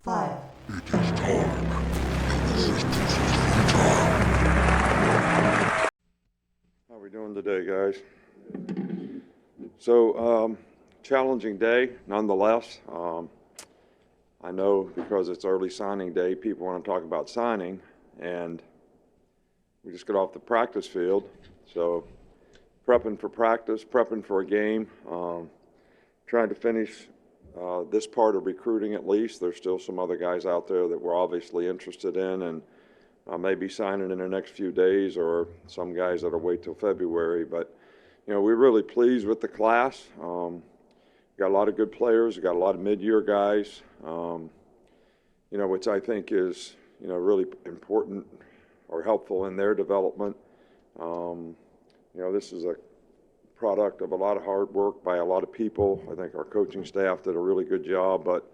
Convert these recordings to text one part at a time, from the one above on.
5. How are we doing today, guys? So, challenging day, nonetheless. I know because it's early signing day, people want to talk about signing, and we just got off the practice field. So, prepping for practice, prepping for a game, trying to finish this part of recruiting at least. There's still some other guys out there that we're obviously interested in, and maybe signing in the next few days, or some guys that'll wait till February. But, you know, we're really pleased with the class. Got a lot of good players. We got a lot of mid-year guys, you know, which I think is, you know, really important or helpful in their development. You know, this is a product of a lot of hard work by a lot of people. I think our coaching staff did a really good job, but,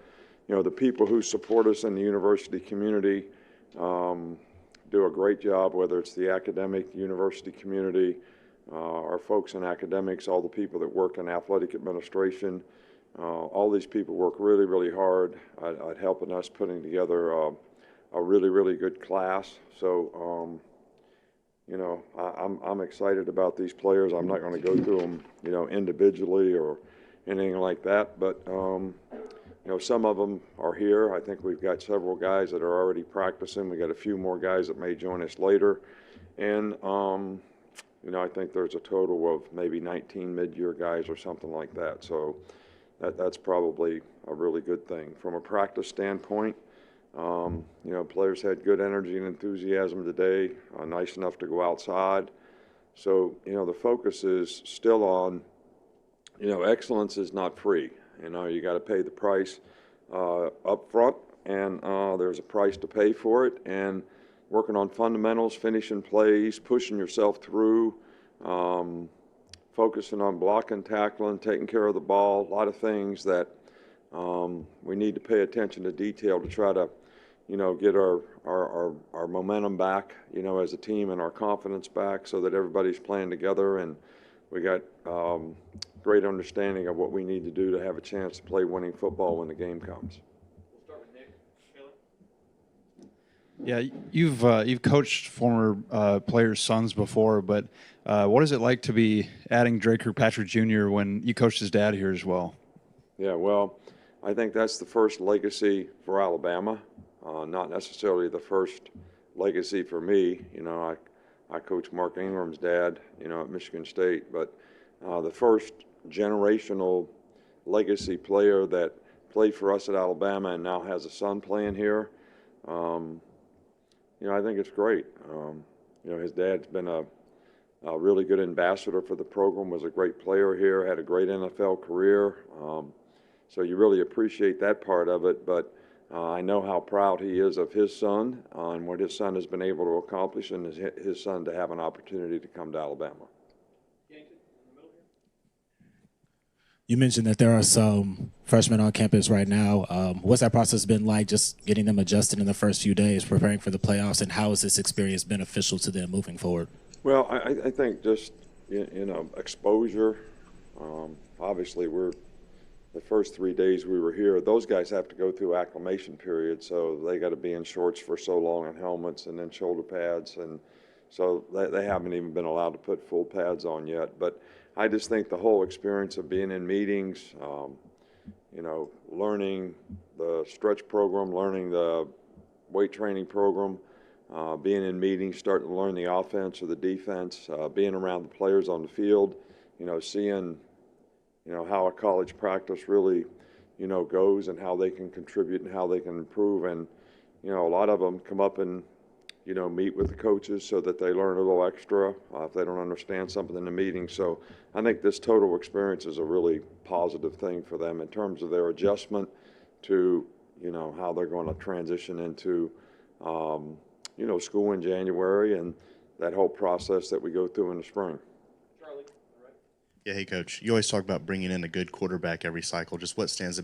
you know, the people who support us in the university community do a great job, whether it's the academic university community, our folks in academics, all the people that work in athletic administration. All these people work really, really hard at helping us putting together a really, really good class. So, you know, I'm excited about these players. I'm not going to go through them, you know, individually or anything like that. But, you know, some of them are here. I think we've got several guys that are already practicing. We got a few more guys that may join us later. And, you know, I think there's a total of maybe 19 mid-year guys or something like that. So that's probably a really good thing. From a practice standpoint, you know, players had good energy and enthusiasm today, nice enough to go outside. So, you know, the focus is still on, you know, excellence is not free. You know, you got to pay the price up front, and there's a price to pay for it. And working on fundamentals, finishing plays, pushing yourself through, focusing on blocking, tackling, taking care of the ball, a lot of things that we need to pay attention to detail to try to, you know, get our momentum back, you know, as a team, and our confidence back, so that everybody's playing together and we got great understanding of what we need to do to have a chance to play winning football when the game comes. We'll start with Nick. Yeah, you've coached former players' sons before, but what is it like to be adding Drake Kirkpatrick Jr. when you coached his dad here as well? Yeah, well, I think that's the first legacy for Alabama, not necessarily the first legacy for me. You know, I coached Mark Ingram's dad, you know, at Michigan State, but the first generational legacy player that played for us at Alabama and now has a son playing here. You know, I think it's great. You know, his dad's been a really good ambassador for the program, was a great player here, had a great NFL career. So you really appreciate that part of it, but I know how proud he is of his son and what his son has been able to accomplish, and his son to have an opportunity to come to Alabama. You mentioned that there are some freshmen on campus right now. What's that process been like, just getting them adjusted in the first few days, preparing for the playoffs, and how has this experience beneficial to them moving forward? Well, I think just, you know, exposure. Obviously, the first 3 days we were here, those guys have to go through acclimation period, so they got to be in shorts for so long and helmets and then shoulder pads, and so they haven't even been allowed to put full pads on yet. But I just think the whole experience of being in meetings, you know, learning the stretch program, learning the weight training program, being in meetings, starting to learn the offense or the defense, being around the players on the field, you know, seeing, you know, how a college practice really, you know, goes and how they can contribute and how they can improve. And, you know, a lot of them come up and, you know, meet with the coaches so that they learn a little extra if they don't understand something in the meeting. So I think this total experience is a really positive thing for them in terms of their adjustment to, you know, how they're going to transition into, you know, school in January and that whole process that we go through in the spring. Charlie. All right. Yeah, hey, Coach. You always talk about bringing in a good quarterback every cycle. Just what stands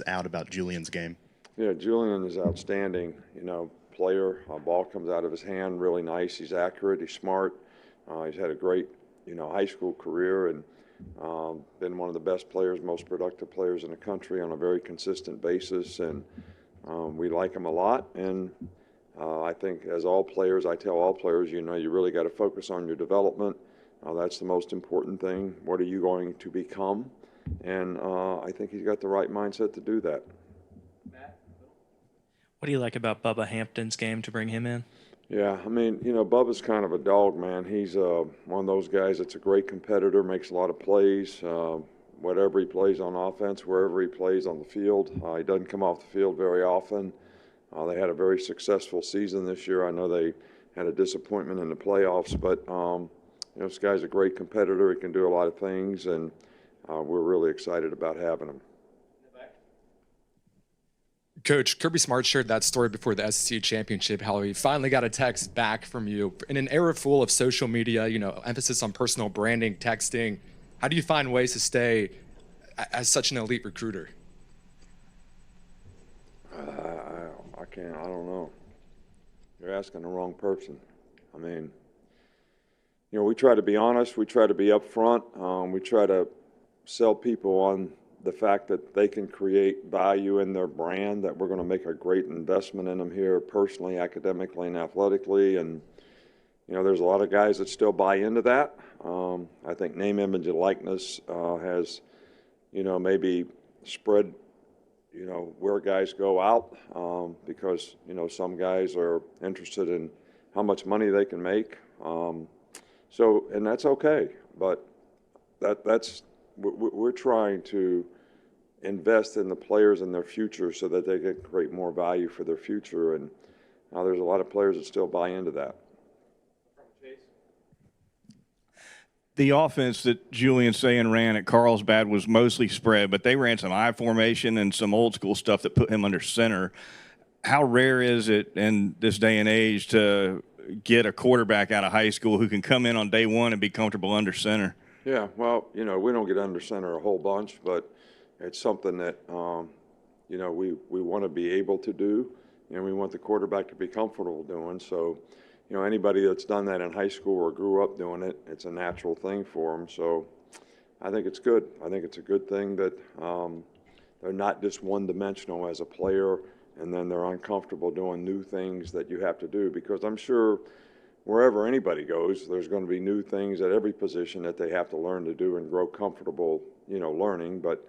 out about Julian's game? Yeah, Julian is outstanding. You know, player. Ball comes out of his hand really nice. He's accurate. He's smart. He's had a great, you know, high school career and been one of the best players, most productive players in the country on a very consistent basis. And We like him a lot, and I think as all players, I tell all players, you know, you really got to focus on your development. That's the most important thing. What are you going to become? And I think he's got the right mindset to do that. Matt? What do you like about Bubba Hampton's game to bring him in? Yeah, I mean, you know, Bubba's kind of a dog, man. He's one of those guys that's a great competitor, makes a lot of plays. Whatever he plays on offense, wherever he plays on the field. He doesn't come off the field very often. They had a very successful season this year. I know they had a disappointment in the playoffs, but you know, this guy's a great competitor. He can do a lot of things, and we're really excited about having him. Coach, Kirby Smart shared that story before the SEC championship, how he finally got a text back from you. In an era full of social media, you know, emphasis on personal branding, texting, how do you find ways to stay as such an elite recruiter? I don't know. You're asking the wrong person. I mean, you know, we try to be honest. We try to be upfront. We try to sell people on the fact that they can create value in their brand, that we're going to make a great investment in them here personally, academically, and athletically. And, you know, there's a lot of guys that still buy into that. I think name, image, and likeness has, you know, maybe spread, you know, where guys go out because, you know, some guys are interested in how much money they can make. So, and that's okay, but we're trying to invest in the players and their future so that they can create more value for their future. And there's a lot of players that still buy into that. The offense that Julian Saban ran at Carlsbad was mostly spread, but they ran some I formation and some old school stuff that put him under center. How rare is it in this day and age to get a quarterback out of high school who can come in on day one and be comfortable under center? Yeah, well, you know, we don't get under center a whole bunch, but it's something that, you know, we want to be able to do, and we want the quarterback to be comfortable doing. So, you know, anybody that's done that in high school or grew up doing it, it's a natural thing for them. So I think it's good. I think it's a good thing that they're not just one-dimensional as a player, and then they're uncomfortable doing new things that you have to do, because I'm sure wherever anybody goes, there's going to be new things at every position that they have to learn to do and grow comfortable, you know, learning. But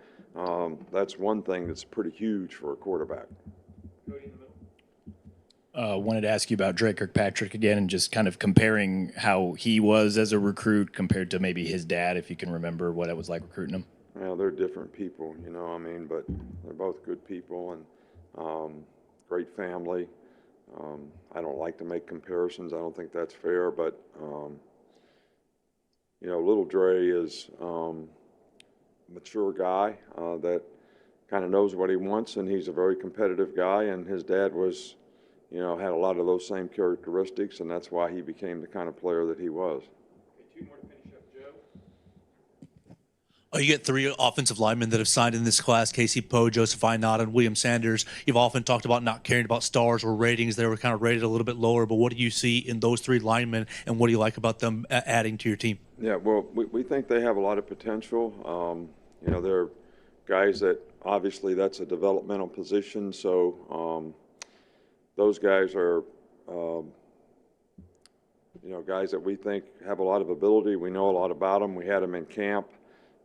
that's one thing that's pretty huge for a quarterback. Wanted to ask you about Drake Kirkpatrick again, and just kind of comparing how he was as a recruit compared to maybe his dad, if you can remember what it was like recruiting him. Well, they're different people, you know, I mean, but they're both good people and great family. I don't like to make comparisons. I don't think that's fair, but, you know, little Dre is a mature guy that kind of knows what he wants, and he's a very competitive guy, and his dad was, you know, had a lot of those same characteristics, and that's why he became the kind of player that he was. Okay, two more to finish up. Joe? You get three offensive linemen that have signed in this class: Casey Poe, Joseph Inott, and William Sanders. You've often talked about not caring about stars or ratings. They were kind of rated a little bit lower, but what do you see in those three linemen, and what do you like about them adding to your team? Yeah, well, we think they have a lot of potential. You know, they're guys that obviously that's a developmental position, so those guys are, you know, guys that we think have a lot of ability. We know a lot about them. We had them in camp.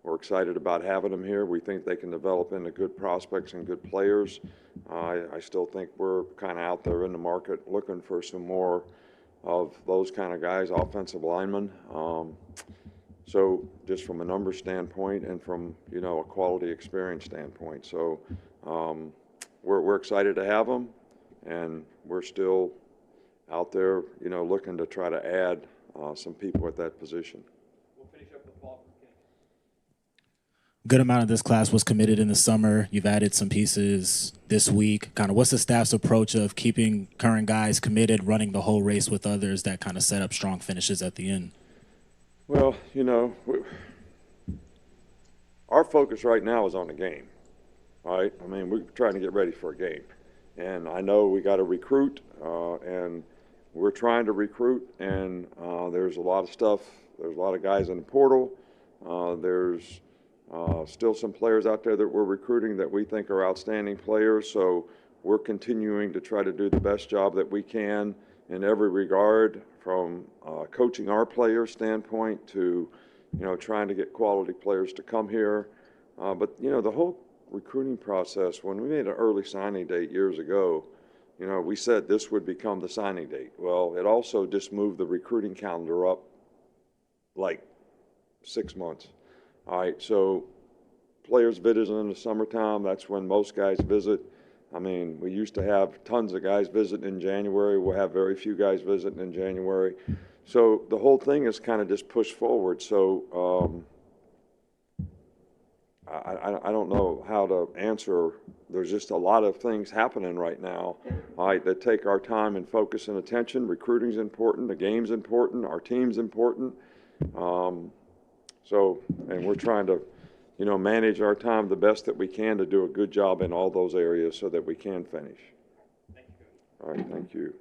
We're excited about having them here. We think they can develop into good prospects and good players. I still think we're kind of out there in the market looking for some more of those kind of guys, offensive linemen. So just from a number standpoint and from, you know, a quality experience standpoint. So we're excited to have them, and we're still out there, you know, looking to try to add some people at that position. We'll finish up with Paul. Good amount of this class was committed in the summer. You've added some pieces this week. Kind of what's the staff's approach of keeping current guys committed, running the whole race with others that kind of set up strong finishes at the end? Well, you know, our focus right now is on the game, right? I mean, we're trying to get ready for a game. And I know we got to recruit, and we're trying to recruit, and there's a lot of stuff. There's a lot of guys in the portal. There's still some players out there that we're recruiting that we think are outstanding players. So we're continuing to try to do the best job that we can in every regard, from coaching our players standpoint to, trying to get quality players to come here. But, the whole recruiting process, when we made an early signing date years ago, we said this would become the signing date. Well, it also just moved the recruiting calendar up like 6 months. All right, so players visit in the summertime. That's when most guys visit. I mean, we used to have tons of guys visiting in January. We'll have very few guys visiting in January. So the whole thing is kind of just pushed forward. So I don't know how to answer. There's just a lot of things happening right now, all right, that take our time and focus and attention. Recruiting's important. The game's important. Our team's important. And we're trying to, manage our time the best that we can to do a good job in all those areas so that we can finish. Thank you. All right, thank you.